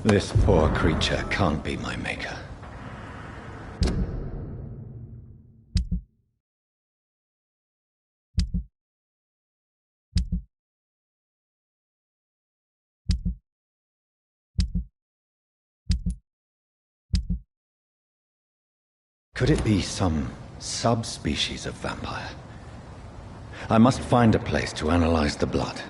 This poor creature can't be my maker. Could it be some subspecies of vampire? I must find a place to analyze the blood.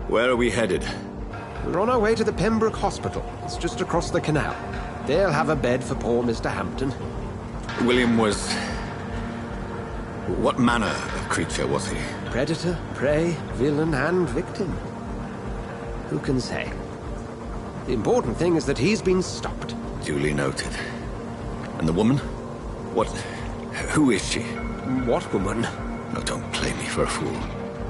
Where are we headed? We're on our way to the Pembroke Hospital. It's just across the canal. They'll have a bed for poor Mr. Hampton. William was... What manner of creature was he? Predator, prey, villain, and victim. Who can say? The important thing is that he's been stopped. Duly noted. And the woman? What... Who is she? What woman? No, don't play me for a fool.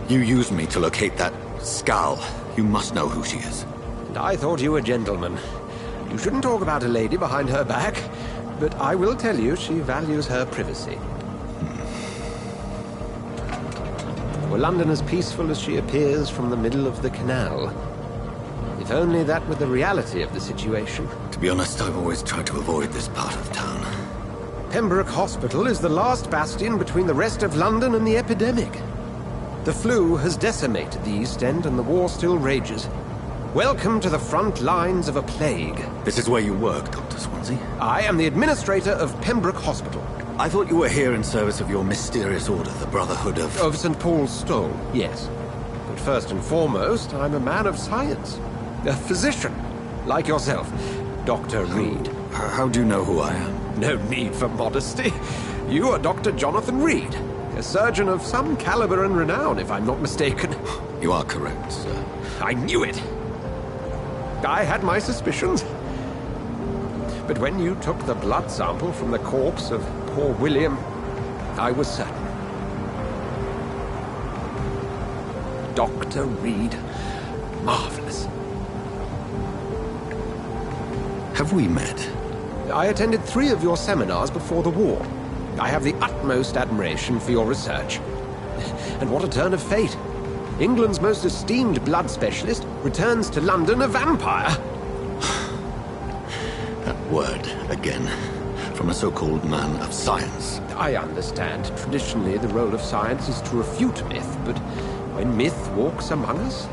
You used me to locate that skull. You must know who she is. And I thought you a gentleman. You shouldn't talk about a lady behind her back, but I will tell you she values her privacy. Were London as peaceful as she appears from the middle of the canal? If only that were the reality of the situation. To be honest, I've always tried to avoid this part of town. Pembroke Hospital is the last bastion between the rest of London and the epidemic. The flu has decimated the East End and the war still rages. Welcome to the front lines of a plague. This is where you work, Dr. Swansea? I am the administrator of Pembroke Hospital. I thought you were here in service of your mysterious order, the Brotherhood of... Of St. Paul's Stole, yes. But first and foremost, I'm a man of science. A physician, like yourself, Dr. Reed. How do you know who I am? No need for modesty. You are Dr. Jonathan Reed, a surgeon of some caliber and renown, if I'm not mistaken. You are correct, sir. I knew it. I had my suspicions. But when you took the blood sample from the corpse of poor William, I was certain. Dr. Reed. Marvelous. Have we met? I attended 3 of your seminars before the war. I have the utmost admiration for your research. And what a turn of fate. England's most esteemed blood specialist returns to London a vampire. That word, again, from a so-called man of science. I understand. Traditionally, the role of science is to refute myth, but when myth walks among us,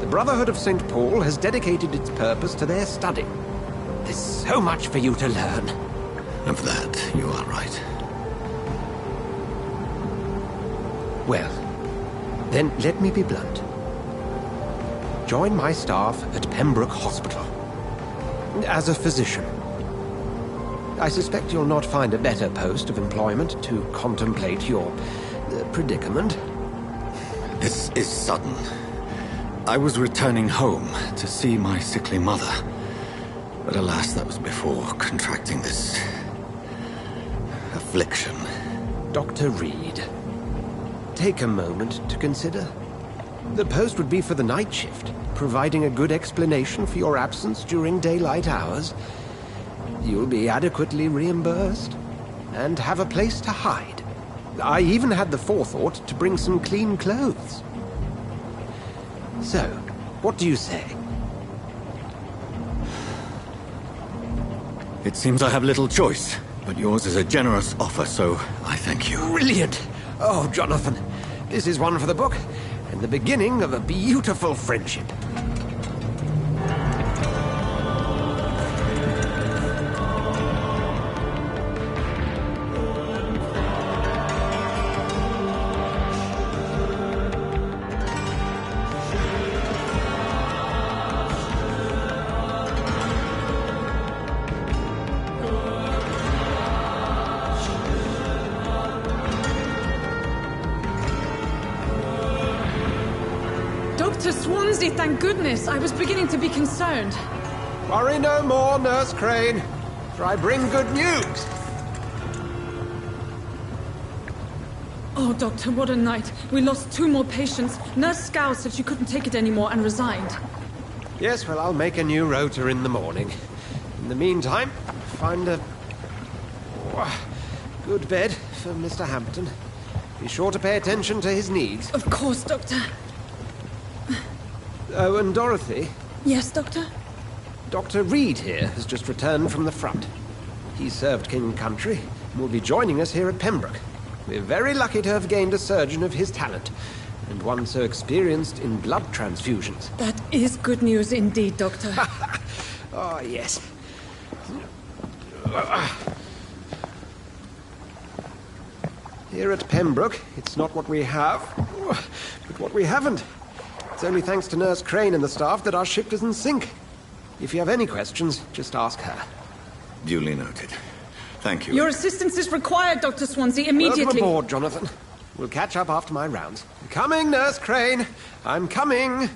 the Brotherhood of St. Paul has dedicated its purpose to their study. There's so much for you to learn. Of that, you are right. Well, then let me be blunt. Join my staff at Pembroke Hospital. As a physician. I suspect you'll not find a better post of employment to contemplate your predicament. This is sudden. I was returning home to see my sickly mother. But alas, that was before contracting this... affliction. Dr. Reed, take a moment to consider. The post would be for the night shift, providing a good explanation for your absence during daylight hours. You'll be adequately reimbursed, and have a place to hide. I even had the forethought to bring some clean clothes. So, what do you say? It seems I have little choice, but yours is a generous offer, so I thank you. Brilliant! Oh, Jonathan, this is one for the book, and the beginning of a beautiful friendship. Dr. Swansea, thank goodness. I was beginning to be concerned. Worry no more, Nurse Crane, for I bring good news. Oh, Doctor, what a night. We lost 2 more patients. Nurse Scow said she couldn't take it anymore and resigned. Yes, well, I'll make a new rota in the morning. In the meantime, find a good bed for Mr. Hampton. Be sure to pay attention to his needs. Of course, Doctor. Oh, and Dorothy? Yes, Doctor? Dr. Reed here has just returned from the front. He served King and Country and will be joining us here at Pembroke. We're very lucky to have gained a surgeon of his talent, and one so experienced in blood transfusions. That is good news indeed, Doctor. Oh, yes. Here at Pembroke, it's not what we have, but what we haven't. It's only thanks to Nurse Crane and the staff that our ship doesn't sink. If you have any questions, just ask her. Duly noted. Thank you. Your assistance is required, Dr. Swansea, immediately. Welcome aboard, Jonathan. We'll catch up after my rounds. Coming, Nurse Crane. I'm coming.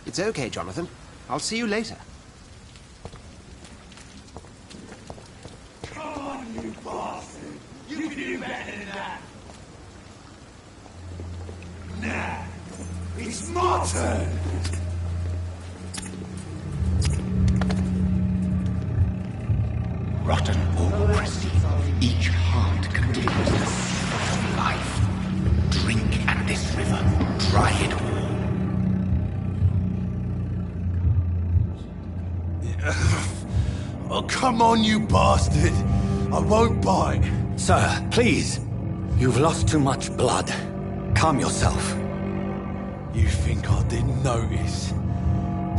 It's okay, Jonathan. I'll see you later. Come on, you bastard! You can do better than that! Nah, it's my turn! Rotten or prissy, each heart contains the secret of life. Drink at this river, try it all. Oh, come on, you bastard! I won't bite! Sir, please. You've lost too much blood. Calm yourself. You think I didn't notice?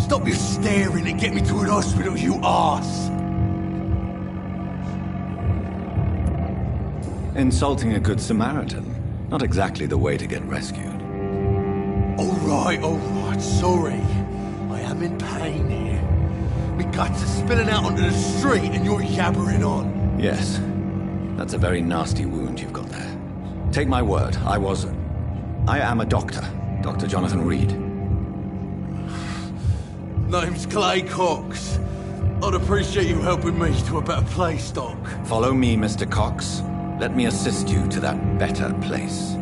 Stop your staring and get me to an hospital, you arse! Insulting a good Samaritan. Not exactly the way to get rescued. Alright, sorry. I am in pain here. My guts are spilling out onto the street and you're yabbering on. Yes. That's a very nasty wound you've got there. Take my word, I am a doctor. Dr. Jonathan Reed. Name's Clay Cox. I'd appreciate you helping me to a better place, Doc. Follow me, Mr. Cox. Let me assist you to that better place.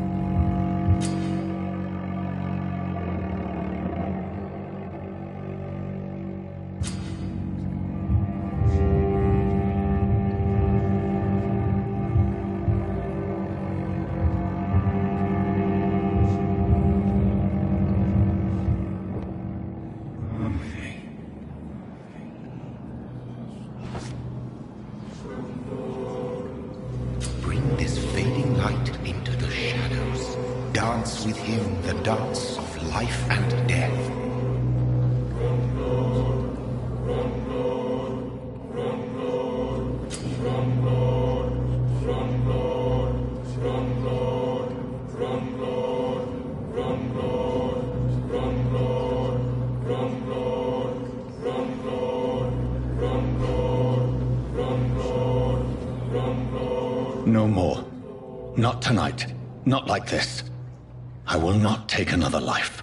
Bring this fading light into the shadows. Dance with him the dance of life and death. No more. Not tonight. Not like this. I will not take another life.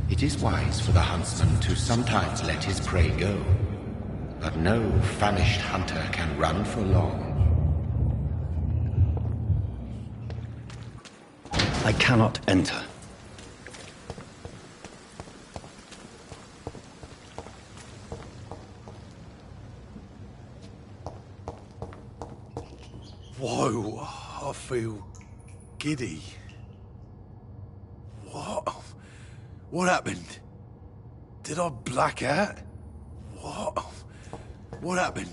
It is wise for the huntsman to sometimes let his prey go, but no famished hunter can run for long. I cannot enter. Whoa, I feel giddy. What? What happened? Did I black out? What? What happened?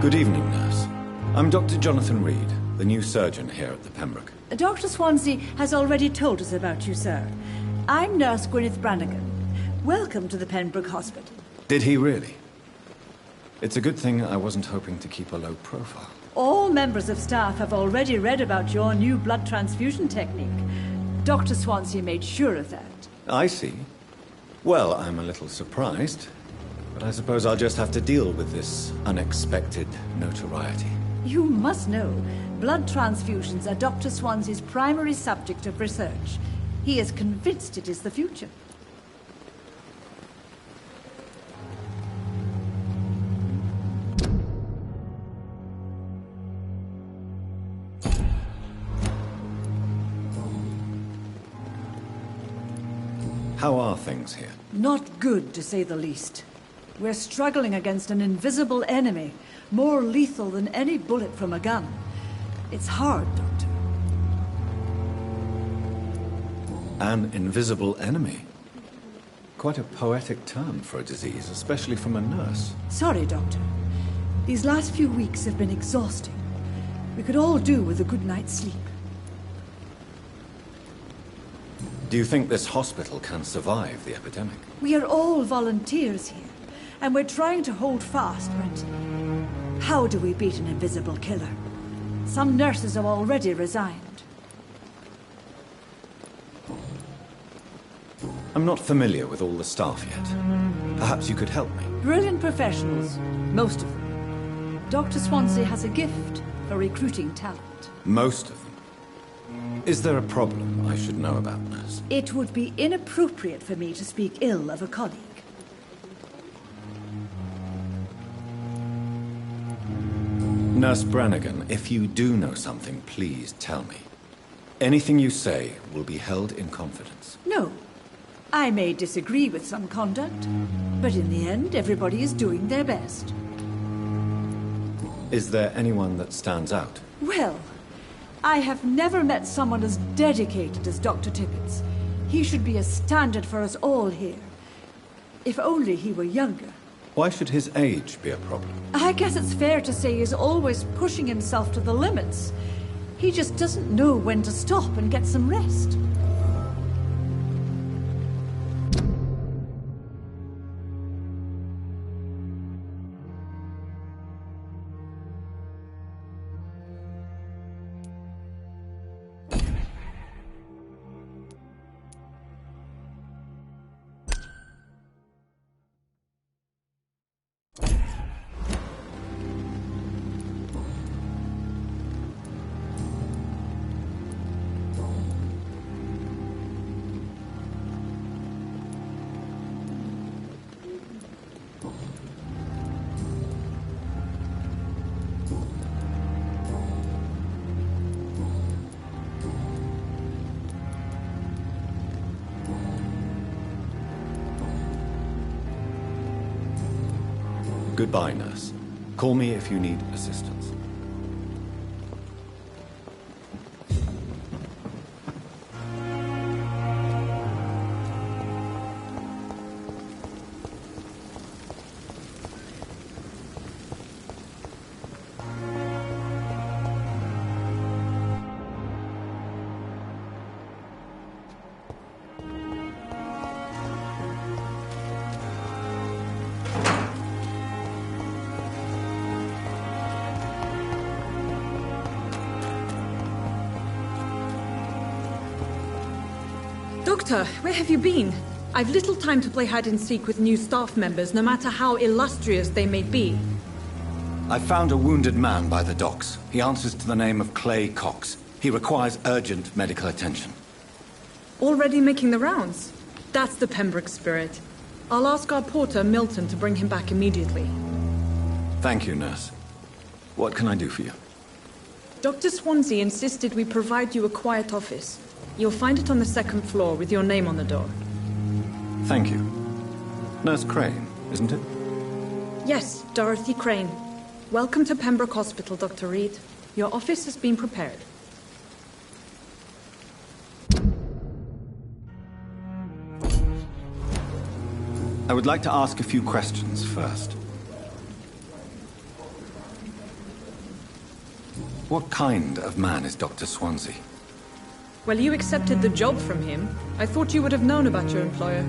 Good evening, nurse. I'm Dr. Jonathan Reed, the new surgeon here at the Pembroke. Dr. Swansea has already told us about you, sir. I'm Nurse Gwyneth Brannigan. Welcome to the Pembroke Hospital. Did he really? It's a good thing I wasn't hoping to keep a low profile. All members of staff have already read about your new blood transfusion technique. Dr. Swansea made sure of that. I see. Well, I'm a little surprised, but I suppose I'll just have to deal with this unexpected notoriety. You must know, blood transfusions are Dr. Swansea's primary subject of research. He is convinced it is the future. How are things here? Not good, to say the least. We're struggling against an invisible enemy, more lethal than any bullet from a gun. It's hard, Doctor. An invisible enemy? Quite a poetic term for a disease, especially from a nurse. Sorry, Doctor. These last few weeks have been exhausting. We could all do with a good night's sleep. Do you think this hospital can survive the epidemic? We are all volunteers here, and we're trying to hold fast, but how do we beat an invisible killer? Some nurses have already resigned. I'm not familiar with all the staff yet. Perhaps you could help me. Brilliant professionals, most of them. Dr. Swansea has a gift for recruiting talent. Most of them. Is there a problem I should know about, nurse? It would be inappropriate for me to speak ill of a colleague. Nurse Brannigan, if you do know something, please tell me. Anything you say will be held in confidence. No. I may disagree with some conduct, but in the end, everybody is doing their best. Is there anyone that stands out? Well, I have never met someone as dedicated as Dr. Tippett's. He should be a standard for us all here. If only he were younger. Why should his age be a problem? I guess it's fair to say he's always pushing himself to the limits. He just doesn't know when to stop and get some rest. Goodbye, nurse. Call me if you need assistance. Doctor, where have you been? I've little time to play hide-and-seek with new staff members, no matter how illustrious they may be. I found a wounded man by the docks. He answers to the name of Clay Cox. He requires urgent medical attention. Already making the rounds? That's the Pembroke spirit. I'll ask our porter, Milton, to bring him back immediately. Thank you, nurse. What can I do for you? Dr. Swansea insisted we provide you a quiet office. You'll find it on the second floor with your name on the door. Thank you. Nurse Crane, isn't it? Yes, Dorothy Crane. Welcome to Pembroke Hospital, Dr. Reed. Your office has been prepared. I would like to ask a few questions first. What kind of man is Dr. Swansea? Well, you accepted the job from him. I thought you would have known about your employer.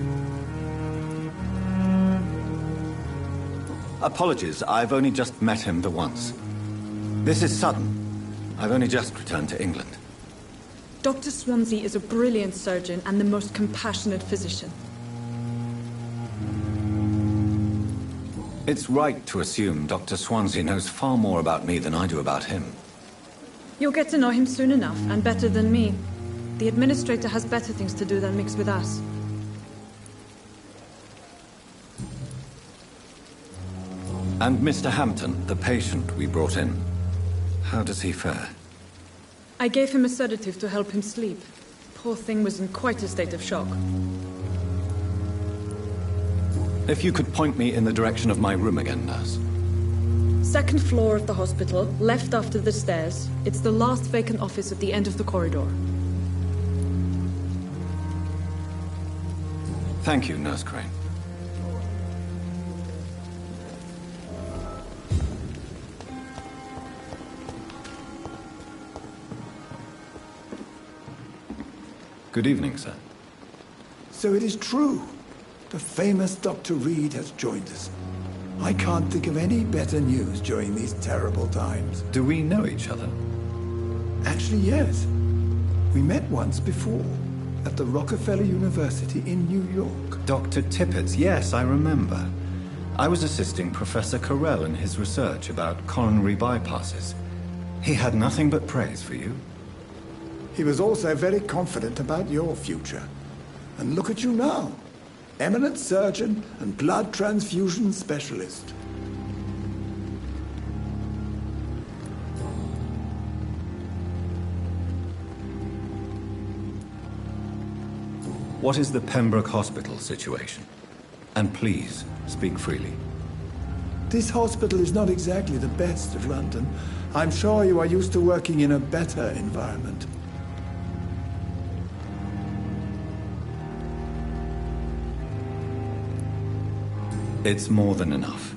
Apologies, I've only just met him the once. This is sudden. I've only just returned to England. Dr. Swansea is a brilliant surgeon and the most compassionate physician. It's right to assume Dr. Swansea knows far more about me than I do about him. You'll get to know him soon enough, and better than me. The administrator has better things to do than mix with us. And Mr. Hampton, the patient we brought in, how does he fare? I gave him a sedative to help him sleep. Poor thing was in quite a state of shock. If you could point me in the direction of my room again, nurse. Second floor of the hospital, left after the stairs. It's the last vacant office at the end of the corridor. Thank you, Nurse Crane. Good evening, sir. So it is true. The famous Dr. Reed has joined us. I can't think of any better news during these terrible times. Do we know each other? Actually, yes. We met once before, at the Rockefeller University in New York. Dr. Tippett, yes, I remember. I was assisting Professor Carell in his research about coronary bypasses. He had nothing but praise for you. He was also very confident about your future. And look at you now. Eminent surgeon and blood transfusion specialist. What is the Pembroke Hospital situation? And please, speak freely. This hospital is not exactly the best of London. I'm sure you are used to working in a better environment. It's more than enough.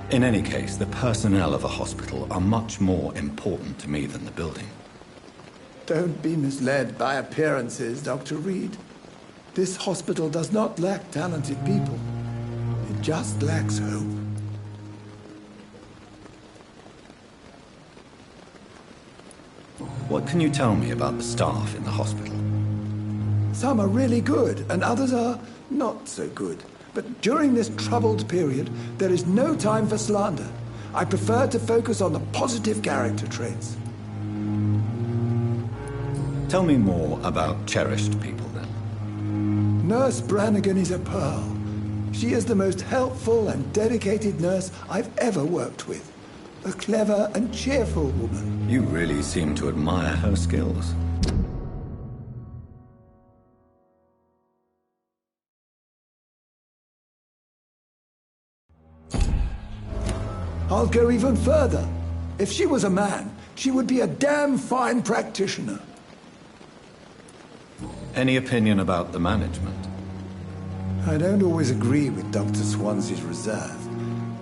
In any case, the personnel of a hospital are much more important to me than the building. Don't be misled by appearances, Dr. Reed. This hospital does not lack talented people. It just lacks hope. What can you tell me about the staff in the hospital? Some are really good, and others are not so good. But during this troubled period, there is no time for slander. I prefer to focus on the positive character traits. Tell me more about cherished people, then. Nurse Brannigan is a pearl. She is the most helpful and dedicated nurse I've ever worked with. A clever and cheerful woman. You really seem to admire her skills. I'll go even further. If she was a man, she would be a damn fine practitioner. Any opinion about the management? I don't always agree with Dr. Swansea's reserve,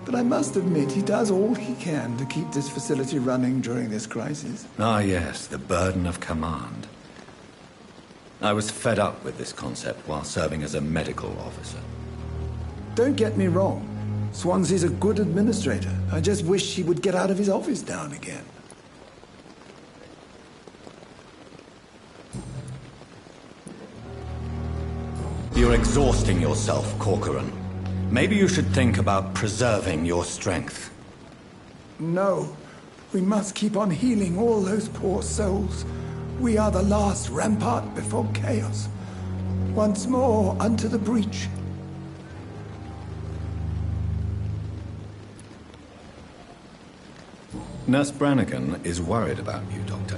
but I must admit he does all he can to keep this facility running during this crisis. Ah, yes, the burden of command. I was fed up with this concept while serving as a medical officer. Don't get me wrong. Swansea's a good administrator. I just wish he would get out of his office now and again. You're exhausting yourself, Corcoran. Maybe you should think about preserving your strength. No. We must keep on healing all those poor souls. We are the last rampart before chaos. Once more, unto the breach. Nurse Brannigan is worried about you, Doctor.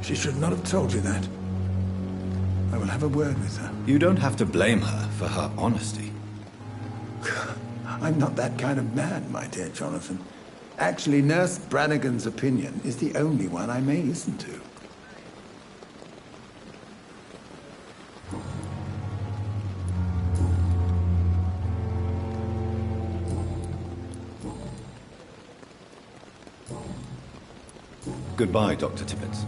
She should not have told you that. I will have a word with her. You don't have to blame her for her honesty. I'm not that kind of man, my dear Jonathan. Actually, Nurse Brannigan's opinion is the only one I may listen to. Goodbye, Dr. Tippett.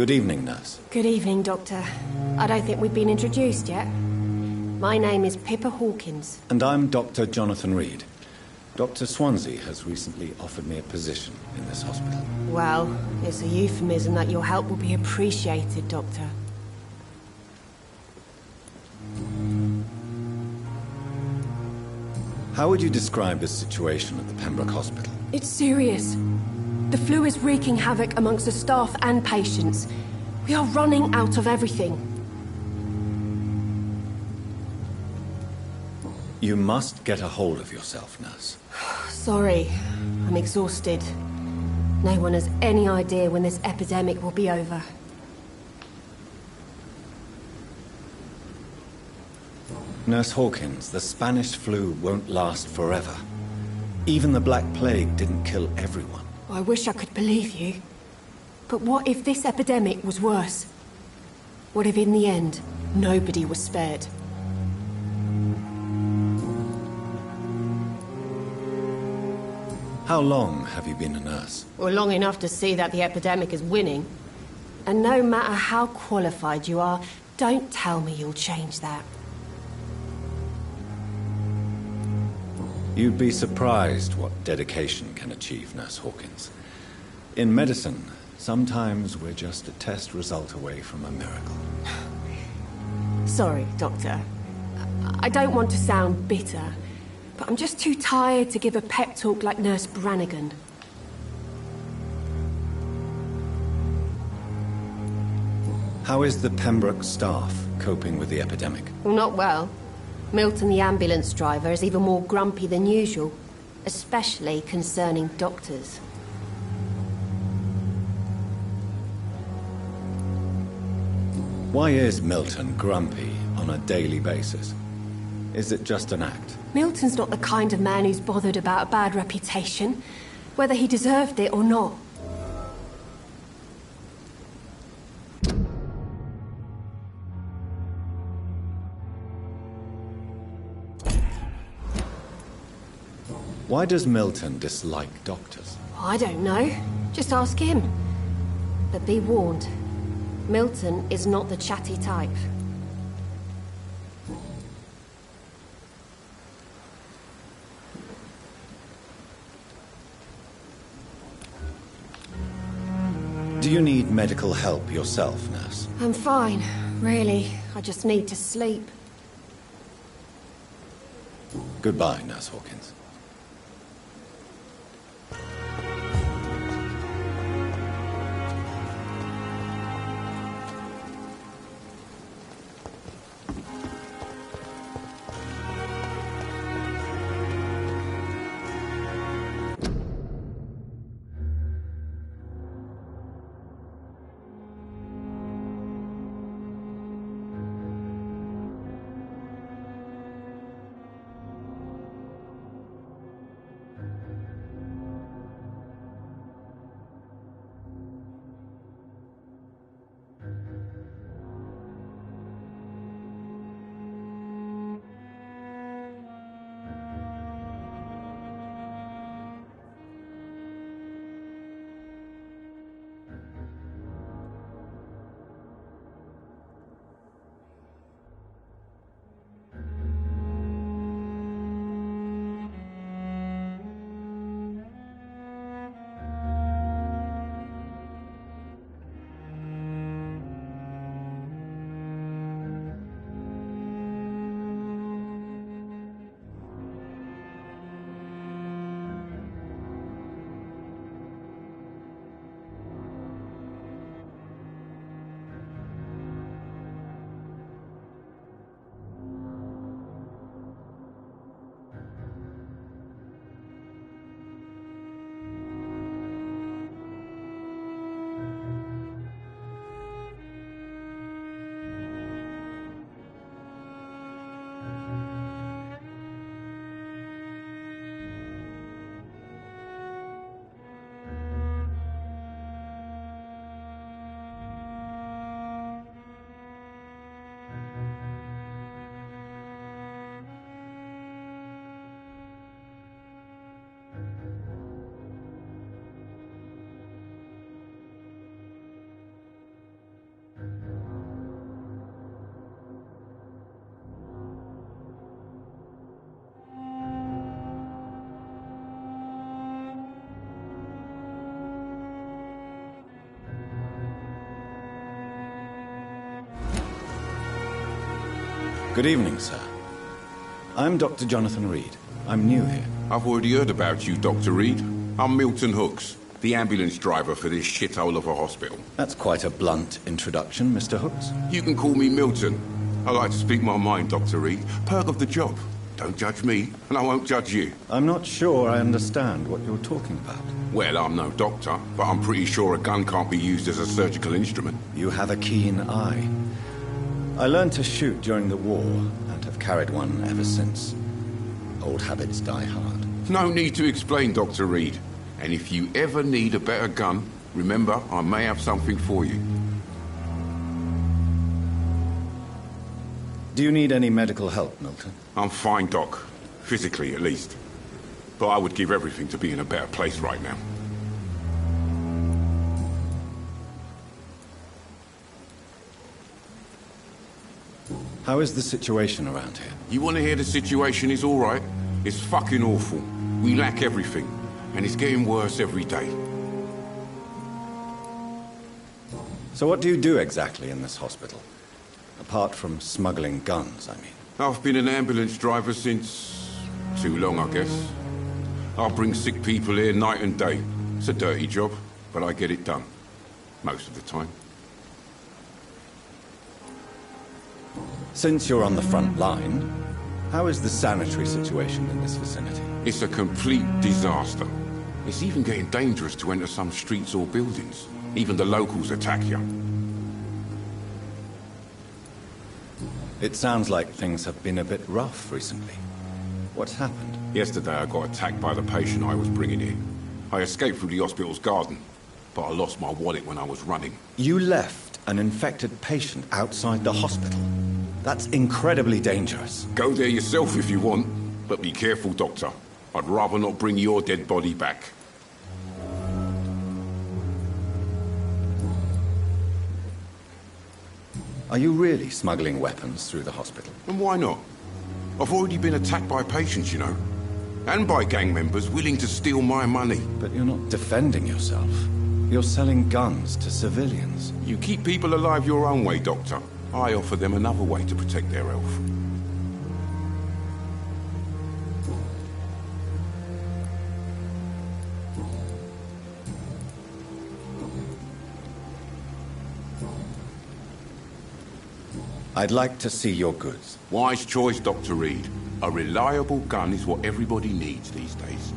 Good evening, Nurse. Good evening, Doctor. I don't think we've been introduced yet. My name is Pippa Hawkins. And I'm Dr. Jonathan Reed. Dr. Swansea has recently offered me a position in this hospital. Well, it's a euphemism that your help will be appreciated, Doctor. How would you describe the situation at the Pembroke Hospital? It's serious. The flu is wreaking havoc amongst the staff and patients. We are running out of everything. You must get a hold of yourself, Nurse. Sorry, I'm exhausted. No one has any idea when this epidemic will be over. Nurse Hawkins, the Spanish flu won't last forever. Even the Black Plague didn't kill everyone. I wish I could believe you. But what if this epidemic was worse? What if in the end, nobody was spared? How long have you been a nurse? Well, long enough to see that the epidemic is winning. And no matter how qualified you are, don't tell me you'll change that. You'd be surprised what dedication can achieve, Nurse Hawkins. In medicine, sometimes we're just a test result away from a miracle. Sorry, Doctor. I don't want to sound bitter, but I'm just too tired to give a pep talk like Nurse Brannigan. How is the Pembroke staff coping with the epidemic? Well, not well. Milton, the ambulance driver, is even more grumpy than usual, especially concerning doctors. Why is Milton grumpy on a daily basis? Is it just an act? Milton's not the kind of man who's bothered about a bad reputation, whether he deserved it or not. Why does Milton dislike doctors? I don't know. Just ask him. But be warned, Milton is not the chatty type. Do you need medical help yourself, nurse? I'm fine, really. I just need to sleep. Goodbye, Nurse Hawkins. Good evening, sir. I'm Dr. Jonathan Reed. I'm new here. I've already heard about you, Dr. Reed. I'm Milton Hooks, the ambulance driver for this shithole of a hospital. That's quite a blunt introduction, Mr. Hooks. You can call me Milton. I like to speak my mind, Dr. Reed. Perk of the job. Don't judge me, and I won't judge you. I'm not sure I understand what you're talking about. Well, I'm no doctor, but I'm pretty sure a gun can't be used as a surgical instrument. You have a keen eye. I learned to shoot during the war, and have carried one ever since. Old habits die hard. No need to explain, Dr. Reed. And if you ever need a better gun, remember, I may have something for you. Do you need any medical help, Milton? I'm fine, Doc. Physically, at least. But I would give everything to be in a better place right now. How is the situation around here? You want to hear the situation is all right? It's fucking awful. We lack everything. And it's getting worse every day. So what do you do exactly in this hospital? Apart from smuggling guns, I mean. I've been an ambulance driver since... too long, I guess. I'll bring sick people here night and day. It's a dirty job, but I get it done. Most of the time. Since you're on the front line, how is the sanitary situation in this vicinity? It's a complete disaster. It's even getting dangerous to enter some streets or buildings. Even the locals attack you. It sounds like things have been a bit rough recently. What's happened? Yesterday I got attacked by the patient I was bringing in. I escaped through the hospital's garden, but I lost my wallet when I was running. You left an infected patient outside the hospital? That's incredibly dangerous. Go there yourself if you want, but be careful, Doctor. I'd rather not bring your dead body back. Are you really smuggling weapons through the hospital? And why not? I've already been attacked by patients, you know. And by gang members willing to steal my money. But you're not defending yourself. You're selling guns to civilians. You keep people alive your own way, Doctor. I offer them another way to protect their health. I'd like to see your goods. Wise choice, Dr. Reed. A reliable gun is what everybody needs these days.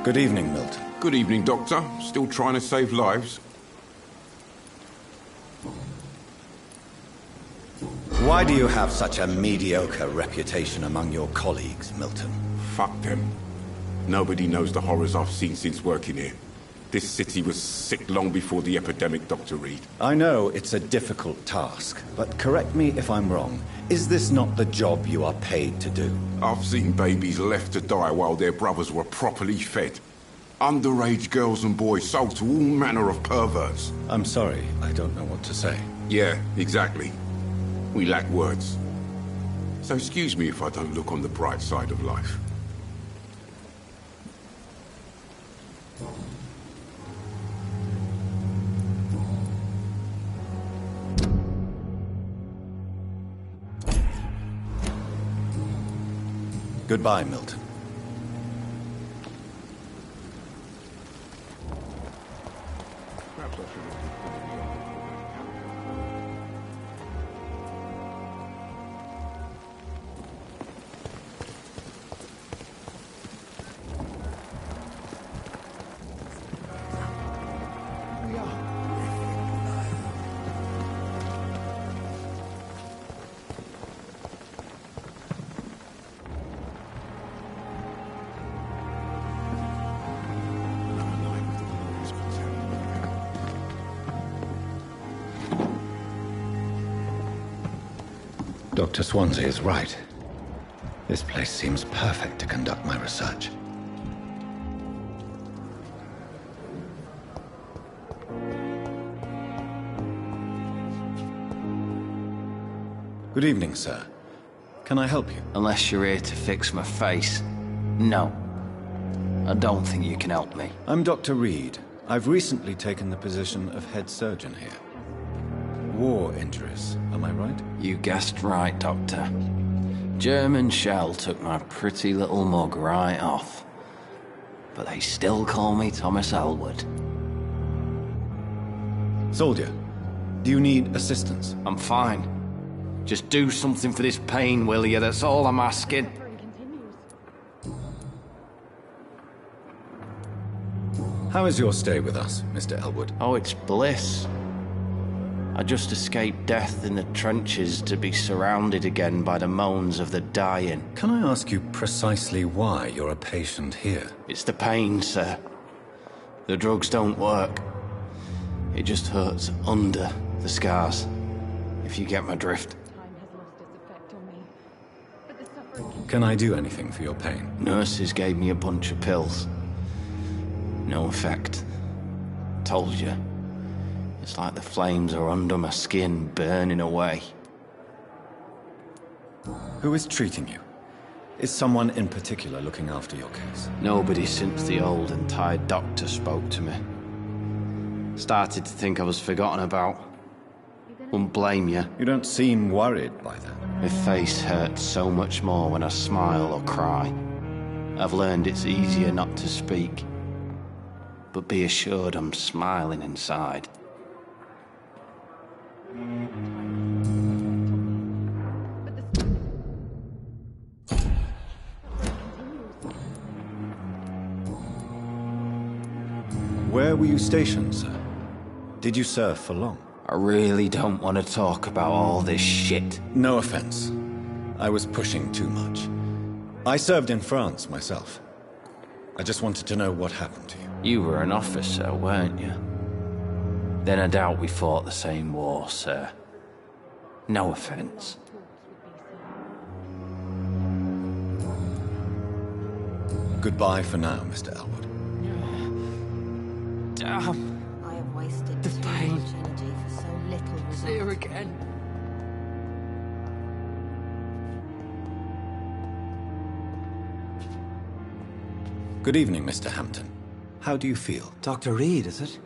Good evening, Milton. Good evening, Doctor. Still trying to save lives? Why do you have such a mediocre reputation among your colleagues, Milton? Fuck them. Nobody knows the horrors I've seen since working here. This city was sick long before the epidemic, Dr. Reed. I know it's a difficult task, but correct me if I'm wrong. Is this not the job you are paid to do? I've seen babies left to die while their brothers were properly fed. Underage girls and boys sold to all manner of perverts. I'm sorry, I don't know what to say. Yeah, exactly. We lack words. So excuse me if I don't look on the bright side of life. Goodbye, Milton. Dr. Swansea is right. This place seems perfect to conduct my research. Good evening, sir. Can I help you? Unless you're here to fix my face. No. I don't think you can help me. I'm Dr. Reed. I've recently taken the position of head surgeon here. War injuries, am I right? You guessed right, Doctor. German shell took my pretty little mug right off. But they still call me Thomas Elwood. Soldier, do you need assistance? I'm fine. Just do something for this pain, will you? That's all I'm asking. How is your stay with us, Mr. Elwood? Oh, it's bliss. I just escaped death in the trenches to be surrounded again by the moans of the dying. Can I ask you precisely why you're a patient here? It's the pain, sir. The drugs don't work. It just hurts under the scars, if you get my drift. Can I do anything for your pain? Nurses gave me a bunch of pills. No effect. Told you. It's like the flames are under my skin, burning away. Who is treating you? Is someone in particular looking after your case? Nobody since the old and tired doctor spoke to me. Started to think I was forgotten about. Wouldn't blame you. You don't seem worried by that. My face hurts so much more when I smile or cry. I've learned it's easier not to speak. But be assured I'm smiling inside. Where were you stationed, sir? Did you serve for long? I really don't want to talk about all this shit. No offense. I was pushing too much. I served in France myself. I just wanted to know what happened to you. You were an officer, weren't you? Then I doubt we fought the same war, sir. No offense. Goodbye for now, Mr. Elwood. Damn. I have wasted too much energy for so little result. Here again. Good evening, Mr. Hampton. How do you feel? Dr. Reed, is it?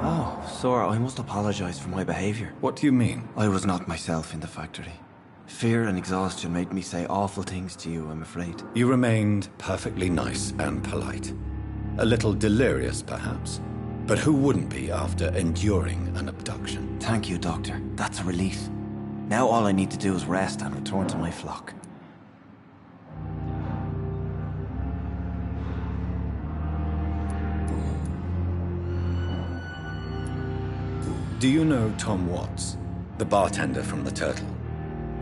Oh, sir, I must apologize for my behavior. What do you mean? I was not myself in the factory. Fear and exhaustion made me say awful things to you, I'm afraid. You remained perfectly nice and polite. A little delirious, perhaps. But who wouldn't be after enduring an abduction? Thank you, Doctor. That's a relief. Now all I need to do is rest and return to my flock. Do you know Tom Watts, the bartender from the Turtle?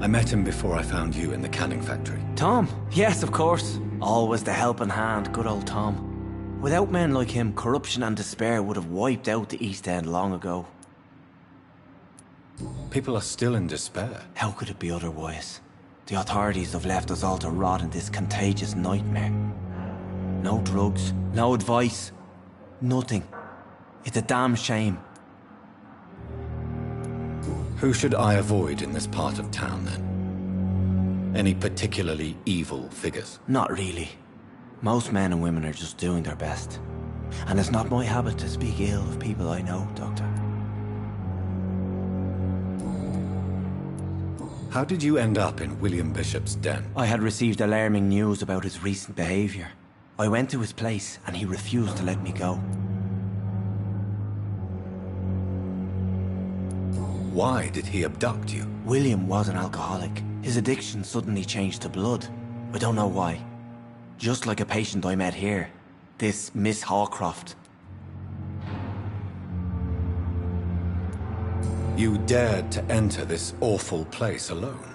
I met him before I found you in the canning factory. Tom? Yes, of course. Always the helping hand, good old Tom. Without men like him, corruption and despair would have wiped out the East End long ago. People are still in despair. How could it be otherwise? The authorities have left us all to rot in this contagious nightmare. No drugs, no advice, nothing. It's a damn shame. Who should I avoid in this part of town, then? Any particularly evil figures? Not really. Most men and women are just doing their best. And it's not my habit to speak ill of people I know, Doctor. How did you end up in William Bishop's den? I had received alarming news about his recent behavior. I went to his place and he refused to let me go. Why did he abduct you? William was an alcoholic. His addiction suddenly changed to blood. I don't know why. Just like a patient I met here. This Miss Hawcroft. You dared to enter this awful place alone.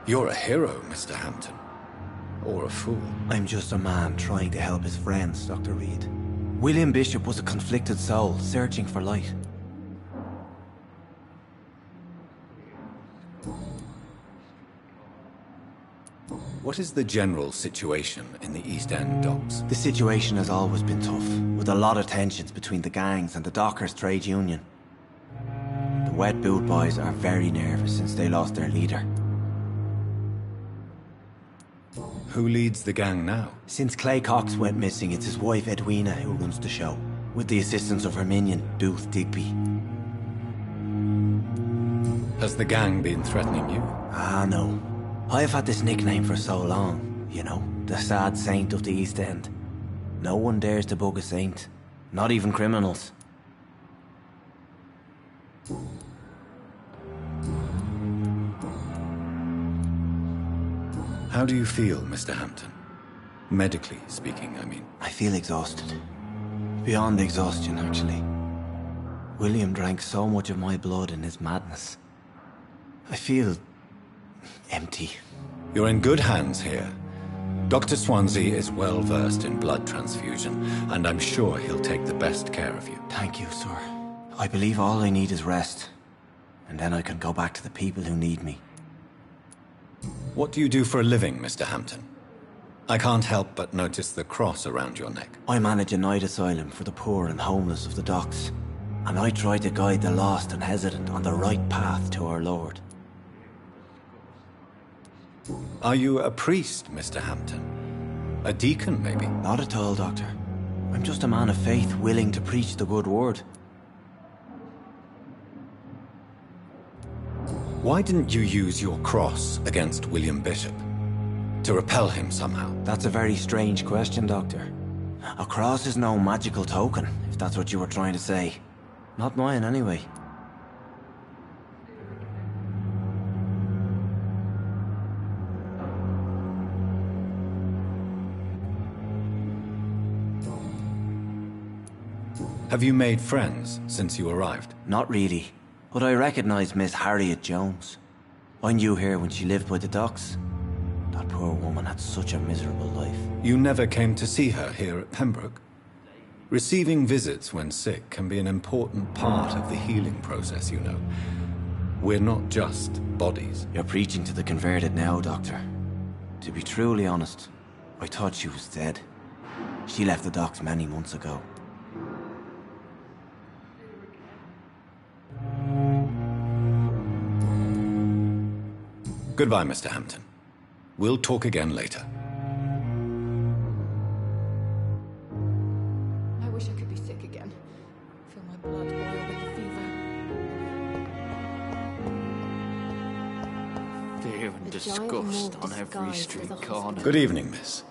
You're a hero, Mr. Hampton. Or a fool. I'm just a man trying to help his friends, Dr. Reed. William Bishop was a conflicted soul, searching for light. What is the general situation in the East End docks? The situation has always been tough, with a lot of tensions between the gangs and the dockers' trade union. The wet boot boys are very nervous since they lost their leader. Who leads the gang now? Since Clay Cox went missing, it's his wife Edwina who runs the show, with the assistance of her minion, Booth Digby. Has the gang been threatening you? Ah, no. I've had this nickname for so long, you know, the sad saint of the East End. No one dares to bug a saint, not even criminals. How do you feel, Mr. Hampton? Medically speaking, I mean. I feel exhausted. Beyond exhaustion, actually. William drank so much of my blood in his madness. I feel empty. You're in good hands here. Dr. Swansea is well versed in blood transfusion, and I'm sure he'll take the best care of you. Thank you, sir. I believe all I need is rest, and then I can go back to the people who need me. What do you do for a living, Mr. Hampton? I can't help but notice the cross around your neck. I manage a night asylum for the poor and homeless of the docks, and I try to guide the lost and hesitant on the right path to our Lord. Are you a priest, Mr. Hampton? A deacon, maybe? Not at all, Doctor. I'm just a man of faith willing to preach the good word. Why didn't you use your cross against William Bishop? To repel him somehow? That's a very strange question, Doctor. A cross is no magical token, if that's what you were trying to say. Not mine, anyway. Have you made friends since you arrived? Not really, but I recognise Miss Harriet Jones. I knew her when she lived by the docks. That poor woman had such a miserable life. You never came to see her here at Pembroke? Receiving visits when sick can be an important part of the healing process, you know. We're not just bodies. You're preaching to the converted now, Doctor. To be truly honest, I thought she was dead. She left the docks many months ago. Goodbye, Mr. Hampton. We'll talk again later. I wish I could be sick again. Feel my blood boil with the fever. Fear and disgust on every street corner. Good evening, miss.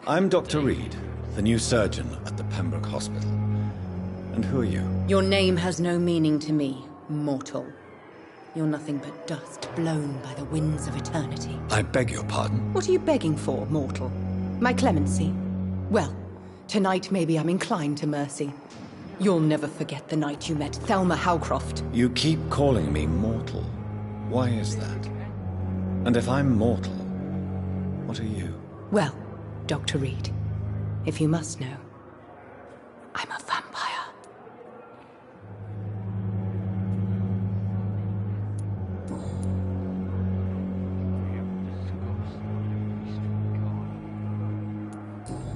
I'm Dr. Reed, the new surgeon at the Pembroke Hospital. And who are you? Your name has no meaning to me, mortal. You're nothing but dust blown by the winds of eternity. I beg your pardon? What are you begging for, mortal? My clemency? Well, tonight maybe I'm inclined to mercy. You'll never forget the night you met Thelma Howcroft. You keep calling me mortal. Why is that? And if I'm mortal, what are you? Well, Dr. Reed, if you must know, I'm a vampire.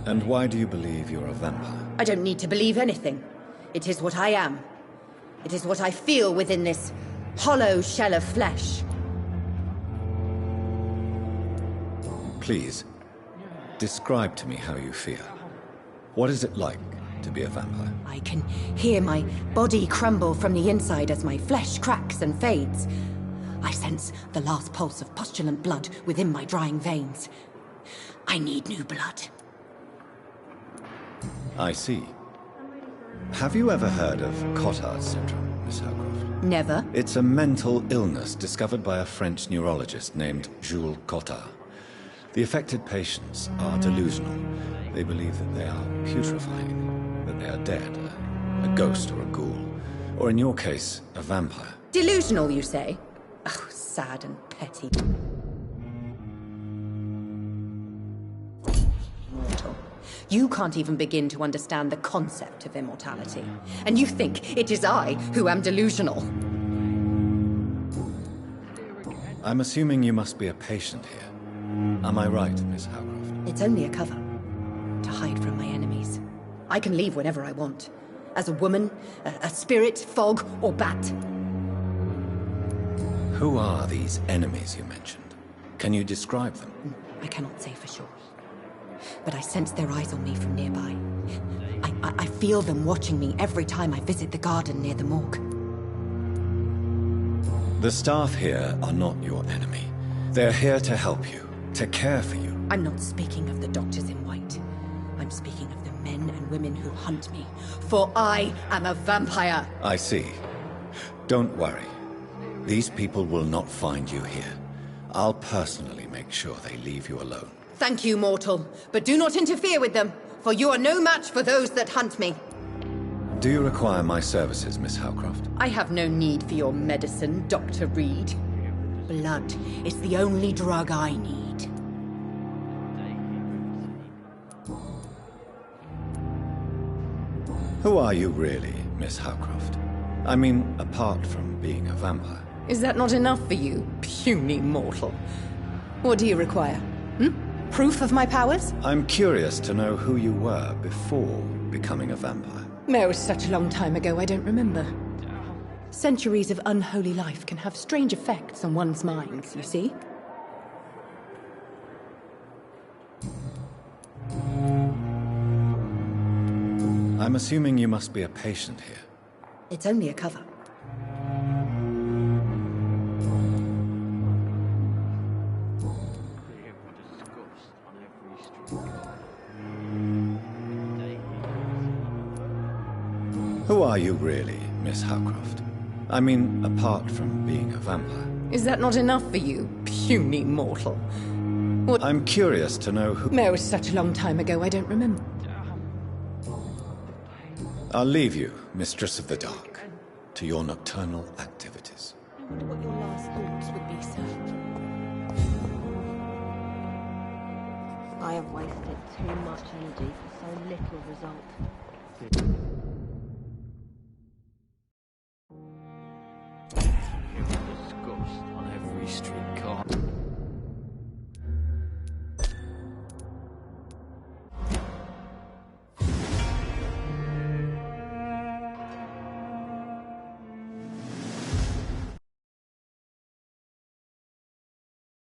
And why do you believe you're a vampire? I don't need to believe anything. It is what I am. It is what I feel within this hollow shell of flesh. Please, describe to me how you feel. What is it like to be a vampire? I can hear my body crumble from the inside as my flesh cracks and fades. I sense the last pulse of pustulant blood within my drying veins. I need new blood. I see. Have you ever heard of Cotard's syndrome, Miss Howcroft? Never. It's a mental illness discovered by a French neurologist named Jules Cotard. The affected patients are delusional. They believe that they are putrefying, that they are dead, a ghost or a ghoul, or in your case, a vampire. Delusional, you say? Oh, sad and petty. Mortal. You can't even begin to understand the concept of immortality. And you think it is I who am delusional. I'm assuming you must be a patient here. Am I right, Miss Howcroft? It's only a cover. To hide from my enemies. I can leave whenever I want. As a woman, a spirit, fog, or bat. Who are these enemies you mentioned? Can you describe them? I cannot say for sure. But I sense their eyes on me from nearby. I feel them watching me every time I visit the garden near the morgue. The staff here are not your enemy. They're here to help you, to care for you. I'm not speaking of the doctors in white. I'm speaking of the men and women who hunt me. For I am a vampire. I see. Don't worry. These people will not find you here. I'll personally make sure they leave you alone. Thank you, mortal. But do not interfere with them, for you are no match for those that hunt me. Do you require my services, Miss Howcroft? I have no need for your medicine, Dr. Reed. Blood is the only drug I need. Who are you really, Miss Howcroft? I mean, apart from being a vampire. Is that not enough for you, puny mortal? What do you require? Proof of my powers? I'm curious to know who you were before becoming a vampire. It was such a long time ago, I don't remember. Centuries of unholy life can have strange effects on one's minds, you see? I'm assuming you must be a patient here. It's only a cover. Who are you really, Miss Howcroft? I mean, apart from being a vampire. Is that not enough for you, puny mortal? What? I'm curious to know who... It was such a long time ago, I don't remember. I'll leave you, Mistress of the Dark, to your nocturnal activities. I wonder what your last thoughts would be, sir. I have wasted too much energy for so little result. Disgust on every street corner.